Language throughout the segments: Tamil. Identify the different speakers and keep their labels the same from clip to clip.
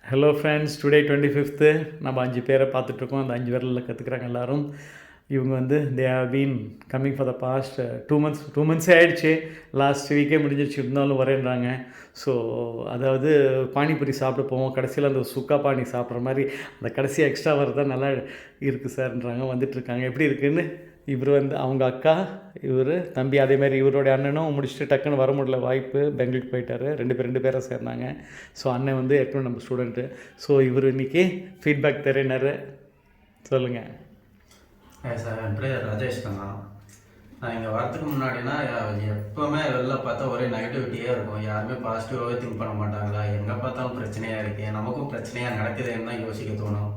Speaker 1: ஹலோ ஃப்ரெண்ட்ஸ், டுடே 25th நம்ம 5 பேரை பார்த்துட்ருக்கோம். அந்த 5 விரலில் கற்றுக்குறாங்க எல்லோரும். இவங்க வந்து they have been coming for the past 2 months ஆகிடுச்சு. லாஸ்ட் வீக்கே முடிஞ்சிருச்சு, இருந்தாலும் வரேன்றாங்க. ஸோ அதாவது பானிபூரி சாப்பிட போவோம், கடைசியில் அந்த சுக்கா பானி சாப்பிட்ற மாதிரி அந்த கடைசி எக்ஸ்ட்ரா வரதான் நல்லா இருக்குது சார்ன்றாங்க. வந்துட்டுருக்காங்க. எப்படி இருக்குதுன்னு இவர் வந்து அவங்க அக்கா, இவர் தம்பி, அதேமாதிரி இவருடைய அண்ணனும் முடிச்சுட்டு டக்குன்னு வர முடியல, வாய்ப்பு பெங்களூருக்கு போயிட்டார். ரெண்டு பேரை சேர்ந்தாங்க. ஸோ அண்ணன் வந்து ஏற்கனவே நம்ம ஸ்டூடெண்ட்டு. ஸோ இவர் இன்றைக்கி ஃபீட்பேக் தரேனாரு. சொல்லுங்கள்.
Speaker 2: சார், என் பேர் ராஜேஷ் கண்ணா. நான் இங்கே வரத்துக்கு முன்னாடினா எப்போவுமே வெளில பார்த்தா ஒரே நெகட்டிவிட்டியே இருக்கும். யாருமே பாசிட்டிவாகவே திங்க் பண்ண மாட்டாங்களா, எங்கே பார்த்தாலும் பிரச்சனையாக இருக்குது, நமக்கும் பிரச்சனையாக நடக்குதுன்னு தான் யோசிக்க தோணும்.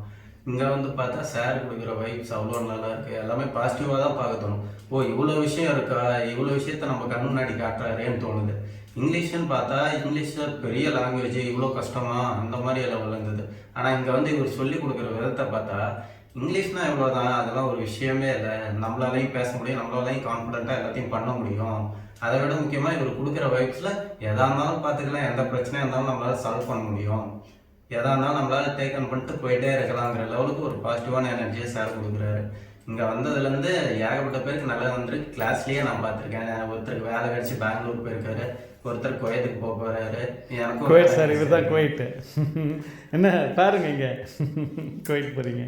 Speaker 2: இங்கே வந்து பார்த்தா சார் கொடுக்குற வைப்ஸ் அவ்வளோ நல்லா இருக்குது. எல்லாமே பாசிட்டிவாக தான் பார்க்க தோணும். ஓ, இவ்வளோ விஷயம் இருக்கா, இவ்வளோ விஷயத்த நம்ம கண் முன்னாடி காட்டுறாரேன்னு தோணுது. இங்கிலீஷ்னு பார்த்தா இங்கிலீஷில் பெரிய லாங்குவேஜ், இவ்வளோ கஷ்டமா அந்த மாதிரி லெவலில் இருந்தது. ஆனால் இங்கே வந்து இவர் சொல்லி கொடுக்குற விதத்தை பார்த்தா இங்கிலீஷ்னா எவ்வளோ தான், அதெல்லாம் ஒரு விஷயமே இல்லை. நம்மளாலையும் பேச முடியும், நம்மளாலையும் கான்ஃபிடென்ட்டாக எல்லாத்தையும் பண்ண முடியும். அதை விட முக்கியமாக இவர் கொடுக்குற வைப்ஸில் எதாக இருந்தாலும் பார்த்துக்கலாம், எந்த பிரச்சனையாக இருந்தாலும் நம்மளால் சால்வ் பண்ண முடியும், எதாக இருந்தாலும் நம்மளால் டேக்கன் பண்ணிட்டு போயிட்டே இருக்கலாங்கிற லெவலுக்கு ஒரு பாசிட்டிவான எனர்ஜியை சார் கொடுக்குறாரு. இங்கே வந்ததுலேருந்து ஏகப்பட்ட பேருக்கு நல்லா வந்துருக்கு. கிளாஸ்லேயே நான் பார்த்துருக்கேன். ஒருத்தருக்கு வேலை கிடச்சி பெங்களூர் போயிருக்காரு, ஒருத்தர் குவைத்துக்கு போக போகிறாரு. எனக்கும்
Speaker 1: குவைத் சார், இவர் தான் குவைட்டு. என்ன பாருங்க, இங்கே குவைத் போகிறீங்க.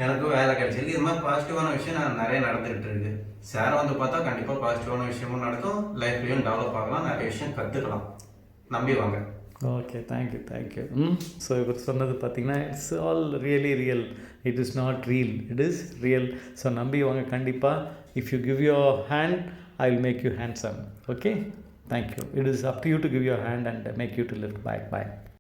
Speaker 2: எனக்கும் வேலை கிடச்சிருக்கு. இது மாதிரி பாசிட்டிவான விஷயம் நான் நிறைய நடந்துகிட்டு இருக்கு. சார் வந்து பார்த்தா கண்டிப்பாக பாசிட்டிவான விஷயமும் நடக்கும், லைஃப்லையும் டெவலப் ஆகலாம், நிறைய விஷயம் கற்றுக்கலாம். நம்பி வாங்க.
Speaker 1: Okay, thank you. ஸோ இவர் சொன்னது பார்த்தீங்கன்னா it's all really real. It is not reel, it is real. So நம்பி வாங்க கண்டிப்பாக. If you give your hand, I will make you handsome. Okay, thank you. It is up to you to give your hand and make you to live. Bye.